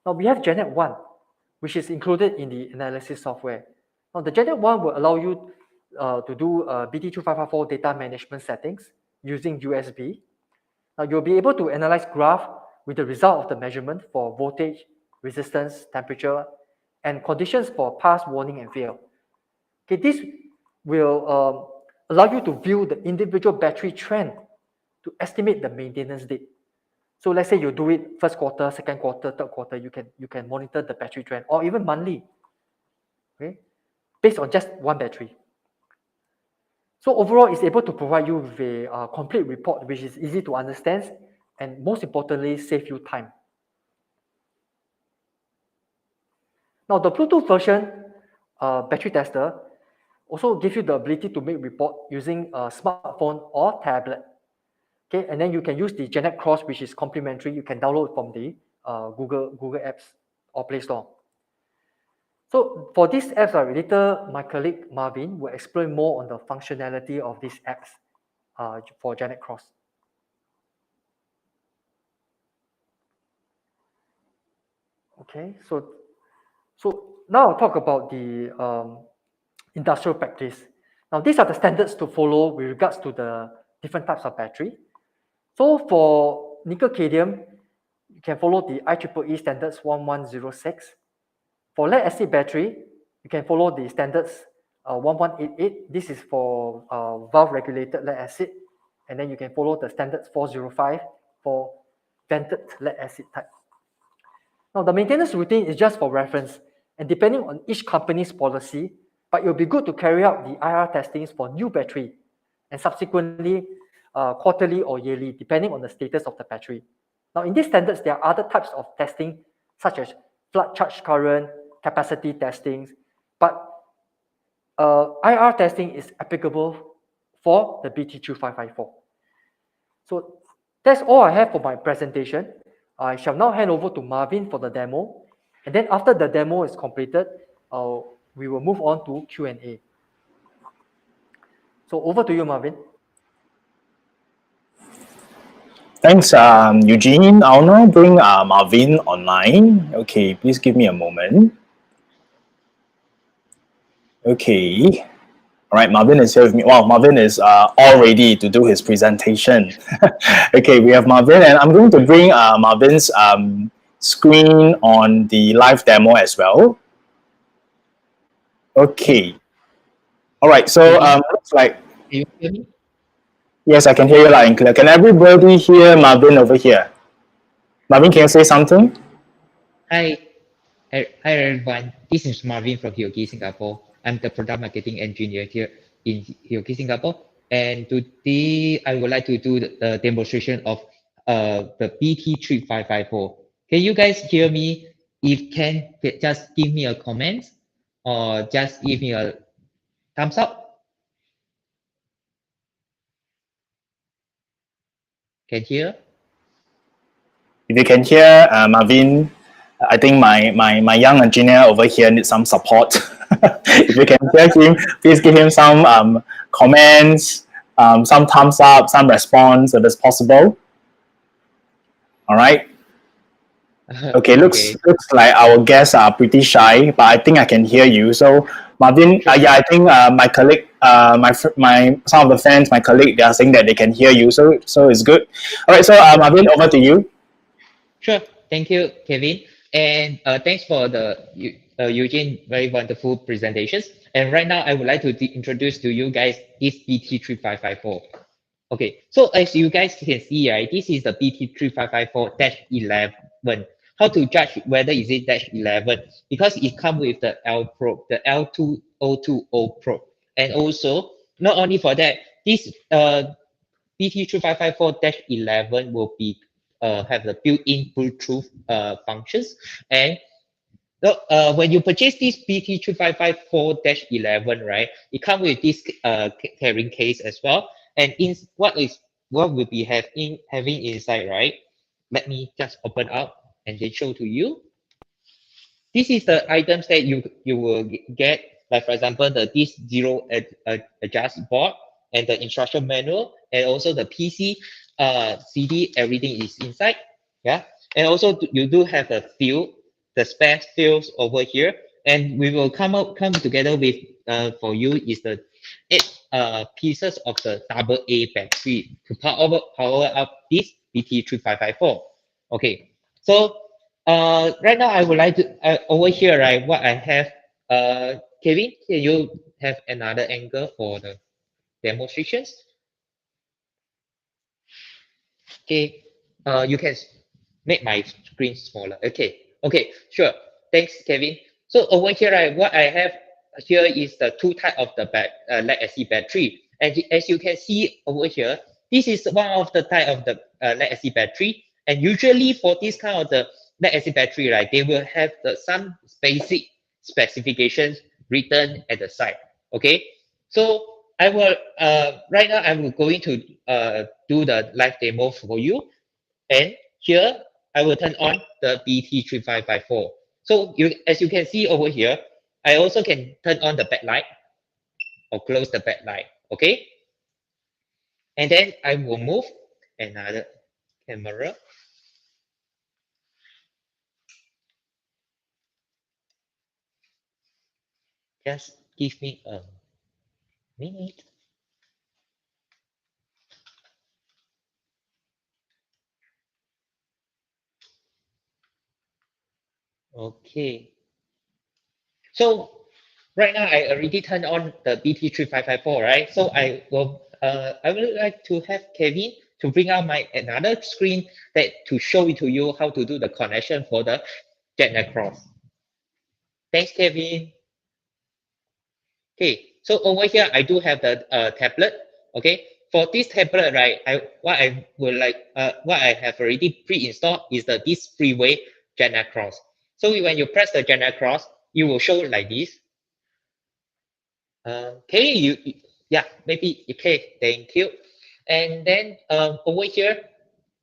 Speaker 2: Now, we have Genet 1, which is included in the analysis software. Now, the Genet 1 will allow you to do BT2554 data management settings using USB. Now, you'll be able to analyze graph with the result of the measurement for voltage, resistance, temperature, and conditions for pass, warning, and fail. Okay, this will allow you to view the individual battery trend to estimate the maintenance date. So let's say you do it first quarter, second quarter, third quarter, you can monitor the battery trend, or even monthly, okay, based on just one battery. So overall, it's able to provide you with a complete report, which is easy to understand, and most importantly, save you time. Now, the Bluetooth version battery tester also gives you the ability to make report using a smartphone or tablet. Okay, and then you can use the Genet Cross, which is complimentary. You can download from the Google Apps or Play Store. So for these apps, later my colleague Marvin will explain more on the functionality of these apps for Genet Cross. Okay, so now I'll talk about the industrial practice. Now these are the standards to follow with regards to the different types of battery. So for nickel cadmium, you can follow the IEEE standards 1106. For lead acid battery, you can follow the standards 1188. This is for valve regulated lead acid. And then you can follow the standards 405 for vented lead acid type. Now the maintenance routine is just for reference, and depending on each company's policy, but it will be good to carry out the IR testings for new battery and subsequently quarterly or yearly, depending on the status of the battery. Now in these standards, there are other types of testing, such as flood charge current, capacity testings, but IR testing is applicable for the BT2554. So that's all I have for my presentation. I shall now hand over to Marvin for the demo. And then after the demo is completed, we will move on to Q&A. So over to you, Marvin.
Speaker 1: Thanks, Eugene. I'll now bring Marvin online. Okay, please give me a moment. Okay. All right, Marvin is here with me. Wow, Marvin is all ready to do his presentation. Okay, we have Marvin, and I'm going to bring Marvin's screen on the live demo as well. Okay. All right, so looks like...
Speaker 3: Can you hear me?
Speaker 1: Yes, I can hear you loud and clear. Can everybody hear Marvin over here? Marvin, can you say something?
Speaker 3: Hi. Hi everyone. This is Marvin from Hioki, Singapore. I'm the product marketing engineer here in Hioki, Singapore. And today I would like to do the demonstration of the BT3554. Can you guys hear me? If can, just give me a comment or just give me a thumbs up. Can hear?
Speaker 1: If you can hear Marvin, I think my young engineer over here needs some support. If you can hear him, please give him some comments, some thumbs up, some response if it's possible. All right. Okay, looks
Speaker 3: Okay,
Speaker 1: looks like our guests are pretty shy, but I think I can hear you. So Marvin,
Speaker 3: sure,
Speaker 1: yeah,
Speaker 3: sure.
Speaker 1: I think my colleague, my some of the fans, my colleague, they are saying that they can hear you. So it's good. All right, so Marvin, over to you.
Speaker 3: Sure. Thank you, Kevin. And thanks for the Eugene very wonderful presentations. And right now, I would like to introduce to you guys this BT3554. Okay, so as you guys can see, right, this is the BT3554-11. How to judge whether is it dash 11? Because it comes with the L probe, the L2020 probe. And also, not only for that, this BT3554-11 will be have the built-in Bluetooth functions. And when you purchase this BT3554-11, right, it comes with this carrying case as well. And in what will be having inside, right? Let me just open up and then show to you. This is the items that you will get, like for example, the this zero adjust board and the instruction manual, and also the PC, CD, everything is inside. Yeah, and also you do have a field, the spare fields over here, and we will come together with for you is the 8 pieces of the double A battery to power up this BT3554. Okay, so right now I would like to over here, right, what I have. Kevin, can you have another angle for the demonstrations? Okay, you can make my screen smaller. Okay, okay, sure. Thanks, Kevin. So over here, right, what I have here is the two type of the lead acid battery. And as you can see over here, this is one of the type of the lead acid battery. And usually for this kind of the lead acid battery, right, they will have some basic specifications written at the side. Okay, so I will right now I'm going to do the live demo for you. And here I will turn on the BT3554. So as you can see over here, I also can turn on the backlight or close the backlight. Okay. And then I will move another camera. Just give me a minute. Okay. So right now I already turned on the BT3554, right? So I would like to have Kevin to bring out my another screen that to show it to you how to do the connection for the jet cross. Thanks, Kevin. Okay, so over here I do have the tablet. Okay, for this tablet, right, what I have already pre-installed is the this freeway jet cross. So when you press the jet cross, you will show like this. Okay, yeah, maybe okay, thank you. And then over here,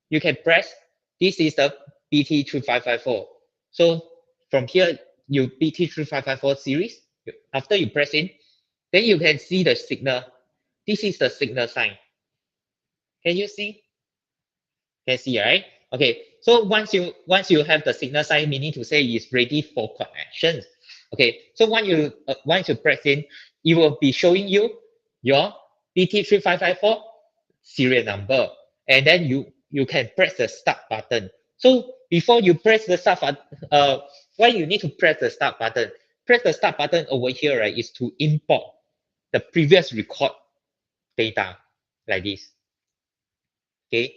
Speaker 3: you can press, this is the BT3554. So from here, you BT3554 series, after you press in, then you can see the signal. This is the signal sign. Can you see? Can see, right? Okay, so once you have the signal sign, meaning to say it's ready for connections. Okay, so once you press in, it will be showing you your BT3554 serial number, and then you can press the start button. So before you press the start button, why you need to press the start button? Press the start button over here, right, is to import the previous record data like this. Okay,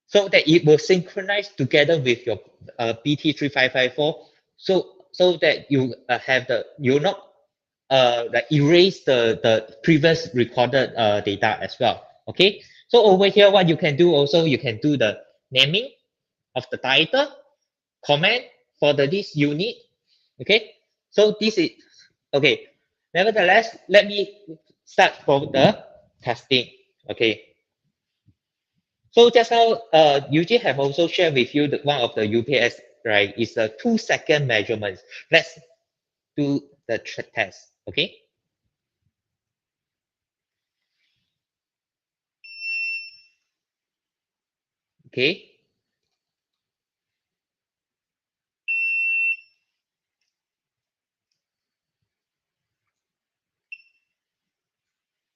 Speaker 3: so that it will synchronize together with your BT3554, so that you have the you not like erase the previous recorded data as well. Okay, so over here what you can do also, you can do the naming of the title, comment for this unit. Okay, so this is okay. Nevertheless, let me start from the testing. Okay, so just now, Eugene have also shared with you one of the UPS, right, is a 2-second measurements. do the test. Okay. Okay.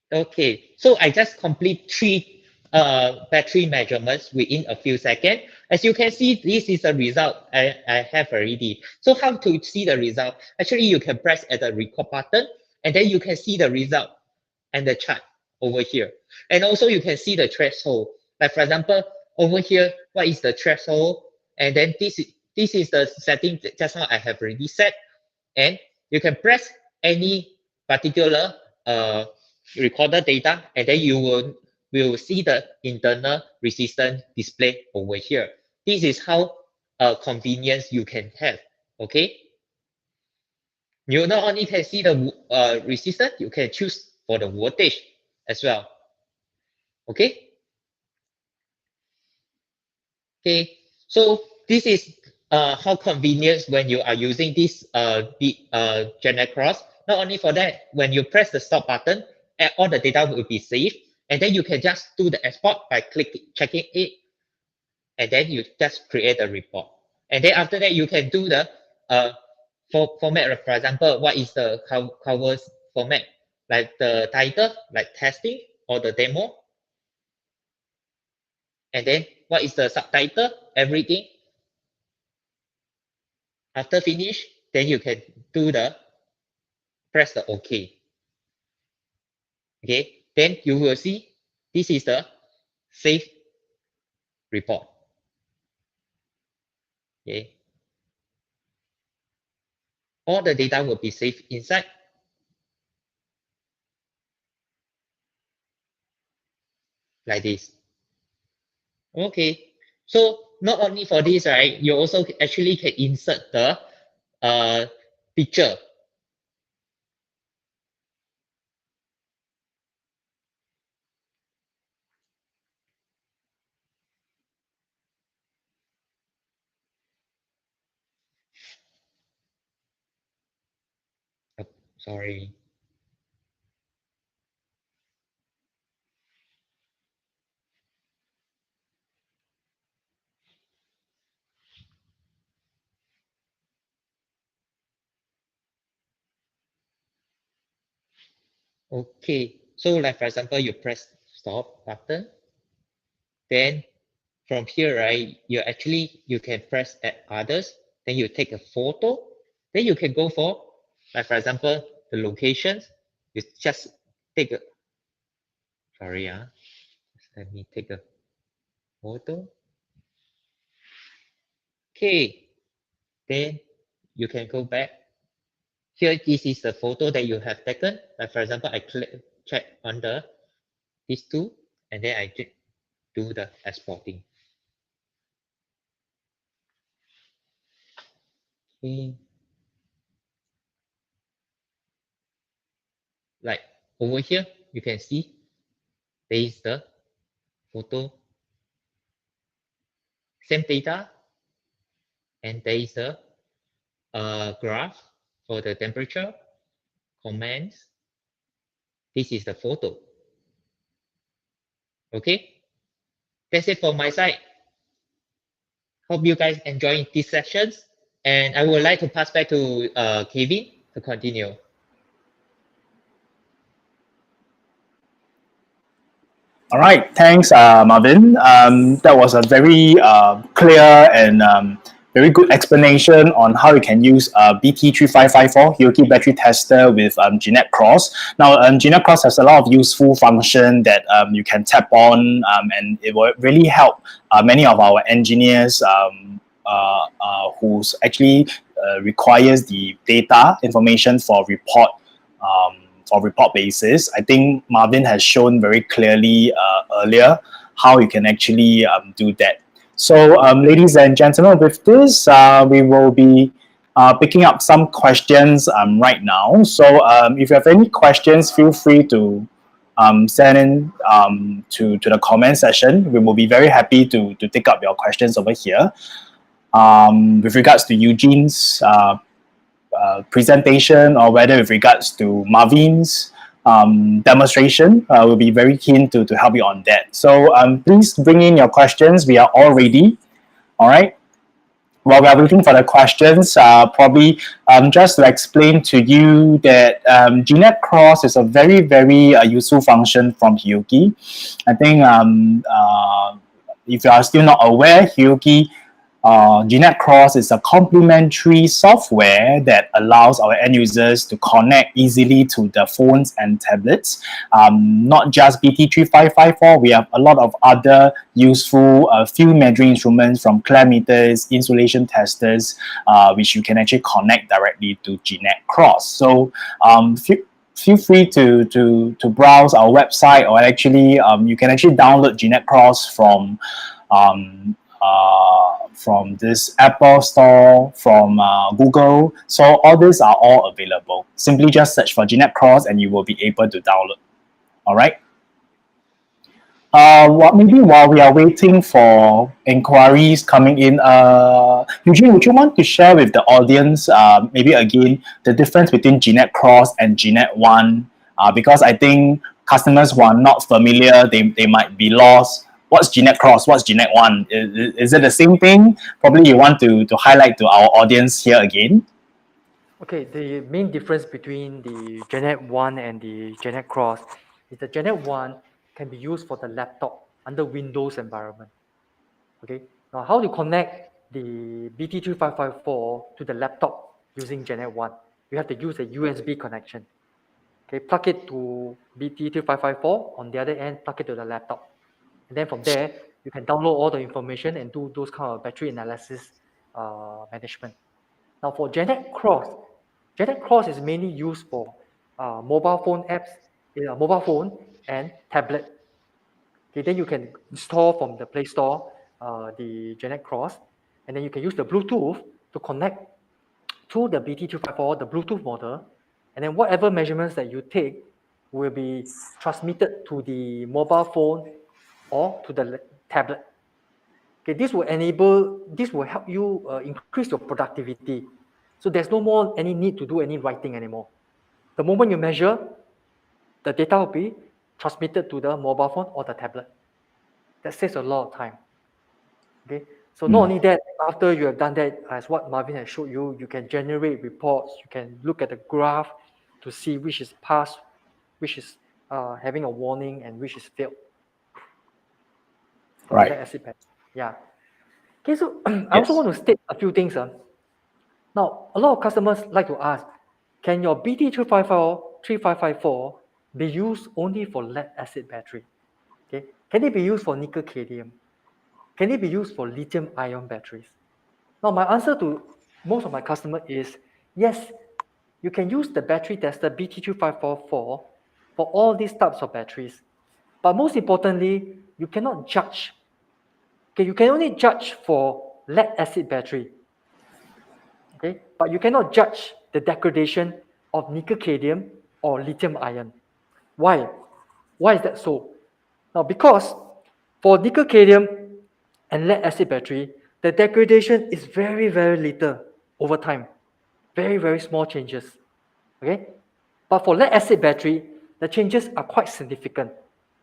Speaker 3: Okay, so I just complete three battery measurements within a few seconds. As you can see, this is a result I have already. So how to see the result? Actually, you can press at the record button, and then you can see the result and the chart over here. And also you can see the threshold. Like for example, over here, what is the threshold? And then this is the setting that just now I have already set. And you can press any particular recorder data, and then you will see the internal resistance display over here. This is how convenience you can have. Okay, you not only can see the resistance, you can choose for the voltage as well. Okay. Okay, so this is how convenient when you are using this Gen Cross. Not only for that, when you press the stop button, all the data will be saved, and then you can just do the export by checking it, and then you just create a report. And then after that, you can do the format. For example, what is the covers format, like the title, like testing or the demo, and then what is the subtitle, everything. After finish, then you can do the press the OK. Okay, then you will see this is the save report. Okay, all the data will be saved inside like this. Okay, so not only for this, right, you also actually can insert the picture. Oh, sorry. Okay, so like for example, you press stop button, then from here, right, you can press add others, then you take a photo, then you can go for, like for example, the locations. You just take a, sorry, let me take a photo. Okay, then you can go back. Here, this is the photo that you have taken. Like for example, I check on these two, and then I do the exporting. Okay. Like over here, you can see there is the photo, same data, and there is a graph for the temperature, comments. This is the photo. Okay, that's it from my side. Hope you guys enjoy these sessions, and I would like to pass back to Kevin to continue.
Speaker 1: All right, thanks, Marvin. That was a very clear and very good explanation on how you can use BT3554 Hioki Battery Tester with Genet Cross. Now, Genet Cross has a lot of useful function that you can tap on, and it will really help many of our engineers who's actually requires the data information for report basis. I think Marvin has shown very clearly earlier how you can actually do that. So, ladies and gentlemen, with this, we will be picking up some questions right now. So, if you have any questions, feel free to send in to the comment section. We will be very happy to take up your questions over here. With regards to Eugene's presentation or whether with regards to Marvin's demonstration, we'll be very keen to help you on that. So please bring in your questions. We are all ready. All right. While we are waiting for the questions, probably just to explain to you that GNet Cross is a very, very useful function from Hioki. I think if you are still not aware, Hioki GNet Cross is a complementary software that allows our end users to connect easily to the phones and tablets. Not just BT3554, we have a lot of other useful field measuring instruments from clarimeters, insulation testers, which you can actually connect directly to GNet Cross. So feel free to browse our website, or actually you can actually download GNet Cross from this Apple Store, from Google. So all these are all available. Simply just search for GNet Cross and you will be able to download. All right. Maybe while we are waiting for inquiries coming in, Eugene, would you want to share with the audience, maybe again, the difference between GNet Cross and GNet One? Because I think customers who are not familiar, they might be lost. What's GNet Cross? What's GNet One? Is it the same thing? Probably you want to highlight to our audience here again.
Speaker 2: Okay, the main difference between the GNet 1 and the GNet Cross is the GNet 1 can be used for the laptop under Windows environment. Okay, now how to connect the BT3554 to the laptop using GNet 1? You have to use a USB connection. Okay, plug it to BT3554, on the other end, plug it to the laptop. And then from there, you can download all the information and do those kind of battery analysis management. Now for GNet Cross is mainly used for mobile phone apps, mobile phone and tablet. Okay, then you can install from the Play Store the GNet Cross, and then you can use the Bluetooth to connect to the BT254, the Bluetooth model, and then whatever measurements that you take will be transmitted to the mobile phone or to the tablet. Okay, this will help you increase your productivity. So there's no more any need to do any writing anymore. The moment you measure, the data will be transmitted to the mobile phone or the tablet. That saves a lot of time. Okay, so not only that, after you have done that, as what Marvin has showed you, you can generate reports, you can look at the graph to see which is passed, which is having a warning, and which is failed. For
Speaker 1: Right.
Speaker 2: the acid battery. Yeah. Okay, so I also want to state a few things. Now, a lot of customers like to ask, can your BT3554 be used only for lead acid battery? Okay, can it be used for nickel cadmium? Can it be used for lithium ion batteries? Now, my answer to most of my customers is yes, you can use the battery tester BT3544 for all these types of batteries. But most importantly, you cannot judge. Okay, you can only judge for lead acid battery. Okay, but you cannot judge the degradation of nickel cadmium or lithium ion. Why? Why is that so? Now, because for nickel cadmium and lead acid battery, the degradation is very, very little over time. Very, very small changes. Okay? But for lead acid battery, the changes are quite significant.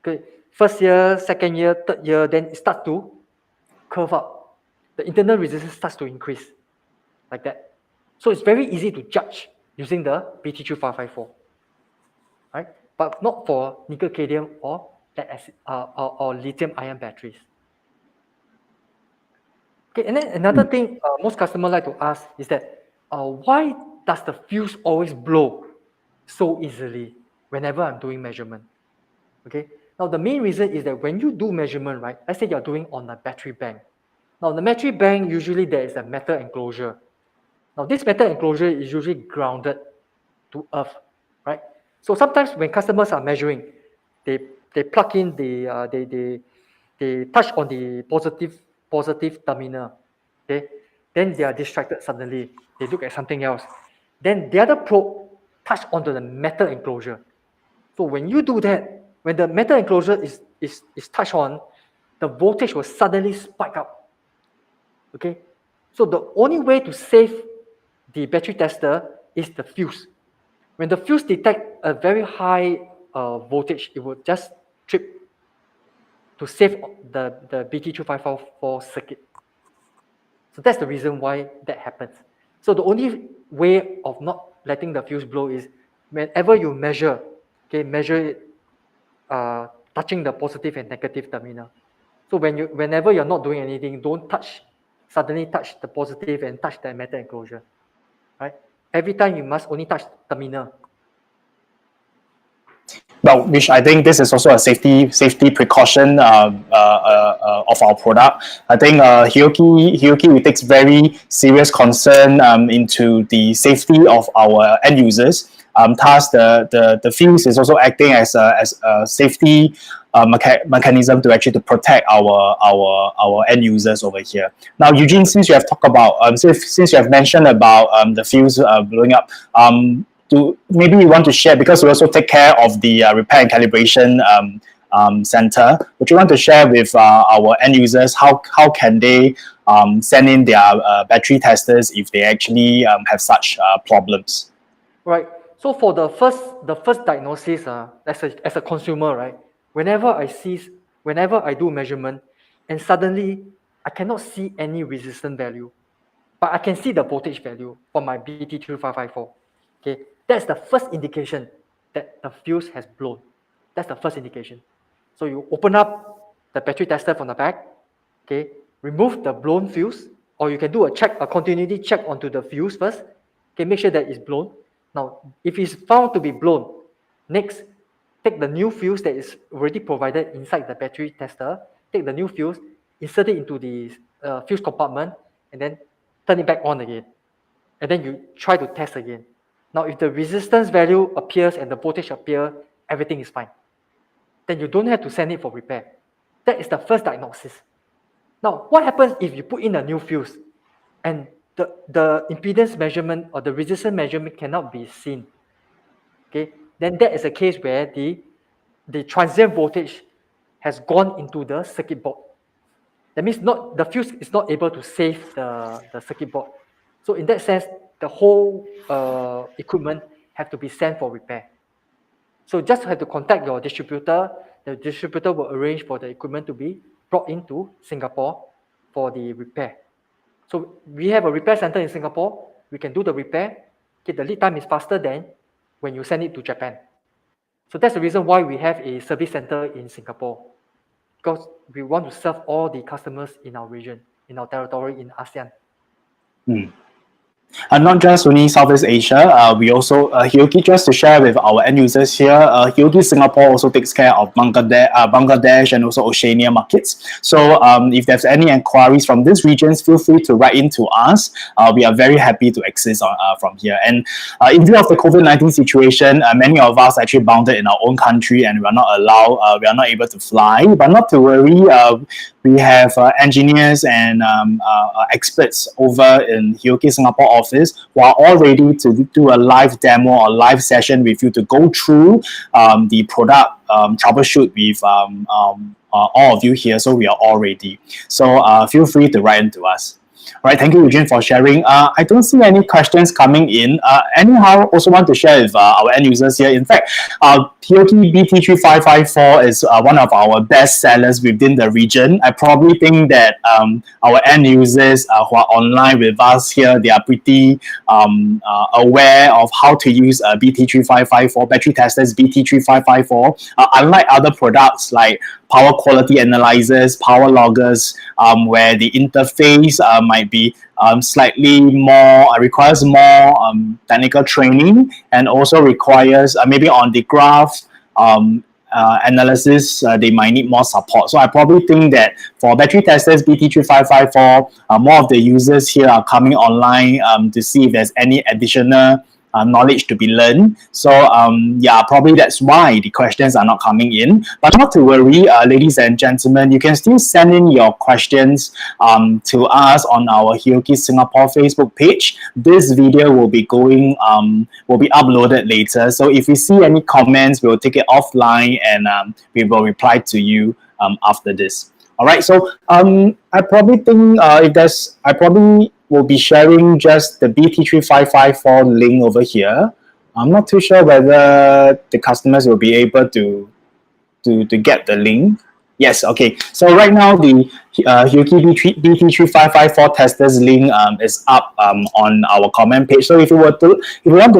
Speaker 2: Okay? First year, second year, third year, then it starts to curve up. The internal resistance starts to increase like that. So it's very easy to judge using the BT3554. Right? But not for nickel cadmium or lead acid, or lithium ion batteries. Okay, and then another thing most customers like to ask is that why does the fuse always blow so easily whenever I'm doing measurement? Okay, now the main reason is that when you do measurement, right, let's say you're doing on a battery bank. Now the battery bank, usually there is a metal enclosure. Now this metal enclosure is usually grounded to earth, right? So sometimes when customers are measuring, they plug in they touch on the positive terminal, okay? Then they are distracted suddenly. They look at something else. Then the other probe touch onto the metal enclosure. So when you do that, when the metal enclosure is touched on, the voltage will suddenly spike up. Okay, so the only way to save the battery tester is the fuse. When the fuse detects a very high voltage, it will just trip to save the BT3554 circuit. So that's the reason why that happens. So the only way of not letting the fuse blow is whenever you measure, measure it touching the positive and negative terminal. So whenever you're not doing anything, don't suddenly touch the positive and touch the metal enclosure, right? Every time you must only touch terminal.
Speaker 1: Well, which I think this is also a safety precaution of our product. I think Hioki takes very serious concern into the safety of our end users. Thus, the fuse is also acting as a safety mechanism to actually to protect our end users over here. Now, Eugene, since you have talked about since you have mentioned about the fuse blowing up, maybe you want to share, because we also take care of the repair and calibration center. Would you want to share with our end users how can they send in their battery testers if they actually have such problems?
Speaker 2: Right. So for the first diagnosis, as a consumer, right? Whenever I do measurement, and suddenly I cannot see any resistance value, but I can see the voltage value for my BT3554. Okay, that's the first indication that the fuse has blown. That's the first indication. So you open up the battery tester from the back, okay, remove the blown fuse, or you can do a continuity check onto the fuse first. Okay, make sure that it's blown. Now, if it's found to be blown, next, take the new fuse that is already provided inside the battery tester, take the new fuse, insert it into the fuse compartment, and then turn it back on again. And then you try to test again. Now, if the resistance value appears and the voltage appears, everything is fine. Then you don't have to send it for repair. That is the first diagnosis. Now, what happens if you put in a new fuse and the impedance measurement or the resistance measurement cannot be seen? Okay, then that is a case where the transient voltage has gone into the circuit board. That means the fuse is not able to save the circuit board. So in that sense, the whole equipment have to be sent for repair. So just have to contact your distributor. The distributor will arrange for the equipment to be brought into Singapore for the repair. So we have a repair center in Singapore. We can do the repair. Okay, the lead time is faster than when you send it to Japan. So that's the reason why we have a service center in Singapore, because we want to serve all the customers in our region, in our territory, in ASEAN.
Speaker 1: And not just only Southeast Asia, we also, Hioki, just to share with our end users here, Hioki Singapore also takes care of Bangladesh and also Oceania markets. So if there's any inquiries from these regions, feel free to write in to us. We are very happy to assist from here. And in view of the COVID-19 situation, many of us actually bounded in our own country and we are not able to fly, but not to worry. We have engineers and experts over in Hioki Singapore office who are all ready to do a live demo or live session with you to go through the product, troubleshoot with all of you here. So we are all ready. So feel free to write into us. All right, thank you, Eugene, for sharing. I don't see any questions coming in. Anyhow, also want to share with our end users here. In fact, Hioki BT3554 is one of our best sellers within the region. I probably think that our end users who are online with us here, they are pretty aware of how to use BT3554, battery testers BT3554. Unlike other products like power quality analyzers, power loggers, where the interface might be slightly more, requires more technical training, and also requires maybe on the graph analysis, they might need more support. So I probably think that for battery testers BT3554, more of the users here are coming online to see if there's any additional knowledge to be learned. So yeah, probably that's why the questions are not coming in. But not to worry, ladies and gentlemen, you can still send in your questions to us on our Hioki Singapore Facebook page. This video will be going, will be uploaded later. So if you see any comments, we'll take it offline and we will reply to you after this. All right, so I probably think I probably will be sharing just the BT3554 link over here. I'm not too sure whether the customers will be able to get the link. Yes, okay. So right now the Hioki BT3554 testers link is up on our comment page. So if you want to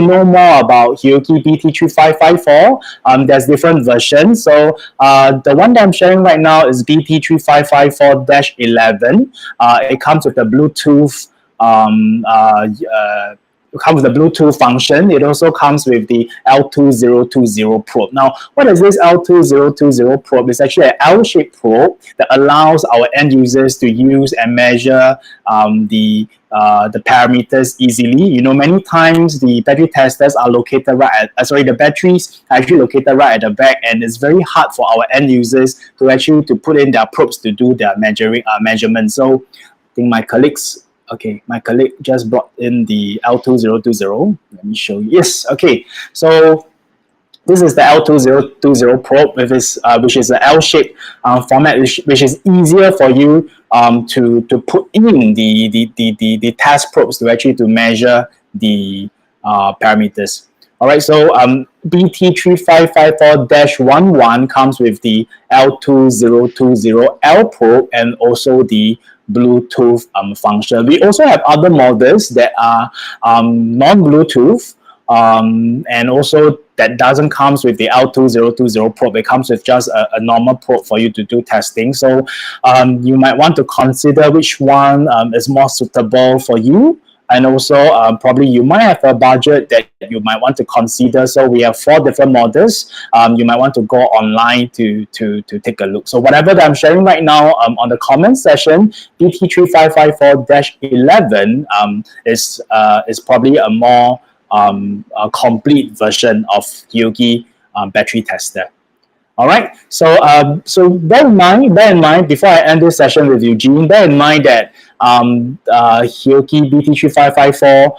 Speaker 1: know more about Hioki BT3554, there's different versions. So the one that I'm sharing right now is BT3554-11. It comes with a Bluetooth comes with the Bluetooth function. It also comes with the L2020 probe. Now, what is this L2020 probe? It's actually an L-shaped probe that allows our end users to use and measure the parameters easily. You know, many times the battery testers are located right at, the batteries are actually located right at the back, and it's very hard for our end users to actually to put in their probes to do their measurements. So I think my colleague just brought in the L2020. Let me show you. Yes, okay. So this is the L2020 probe, which is an L-shaped format, which is easier for you to put in the test probes to actually to measure the parameters. All right, so BT3554-11 comes with the L2020L probe and also the Bluetooth function. We also have other models that are non-Bluetooth, and also that doesn't comes with the L2020 probe. It comes with just a normal probe for you to do testing. So you might want to consider which one is more suitable for you. And also, probably you might have a budget that you might want to consider. So we have 4 different models. You might want to go online to take a look. So whatever that I'm sharing right now on the comment session, BT3554-11 is probably a more a complete version of Hioki battery tester. All right. So bear in mind before I end this session with Eugene, bear in mind that Hioki BT3554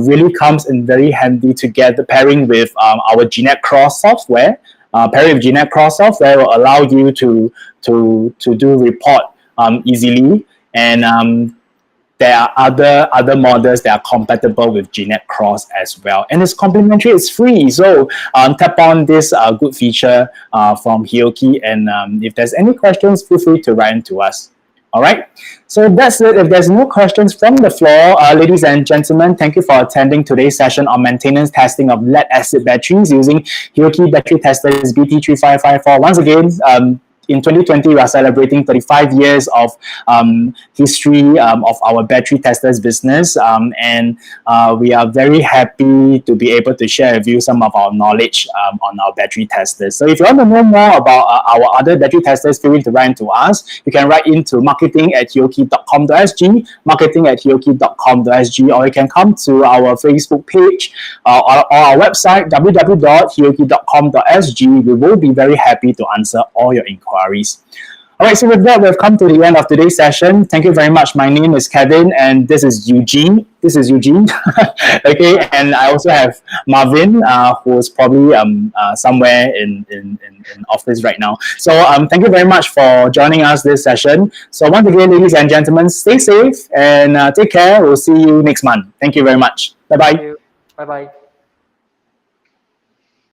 Speaker 1: really comes in very handy together pairing with our GNet Cross software. Pairing with GNet Cross software will allow you to do report easily, and there are other models that are compatible with GNet Cross as well. And it's complimentary, it's free. So tap on this good feature from Hioki. And if there's any questions, feel free to write into us. All right. So that's it. If there's no questions from the floor, ladies and gentlemen, thank you for attending today's session on maintenance testing of lead-acid batteries using Hioki Battery Testers BT3554. Once again, in 2020, we are celebrating 35 years of history of our battery testers business, and we are very happy to be able to share with you some of our knowledge on our battery testers. So if you want to know more about our other battery testers, feel free to write into us. You can write into marketing@hioki.com.sg, marketing@hioki.com.sg, or you can come to our Facebook page or our website, www.hioki.com.sg. We will be very happy to answer all your inquiries. All right, so with that, we've come to the end of today's session. Thank you very much. My name is Kevin, and this is Eugene. Okay, and I also have Marvin, who is probably somewhere in office right now. So thank you very much for joining us this session. So once again, ladies and gentlemen, stay safe and take care. We'll see you next month. Thank you very much. Bye-bye.
Speaker 2: Bye-bye.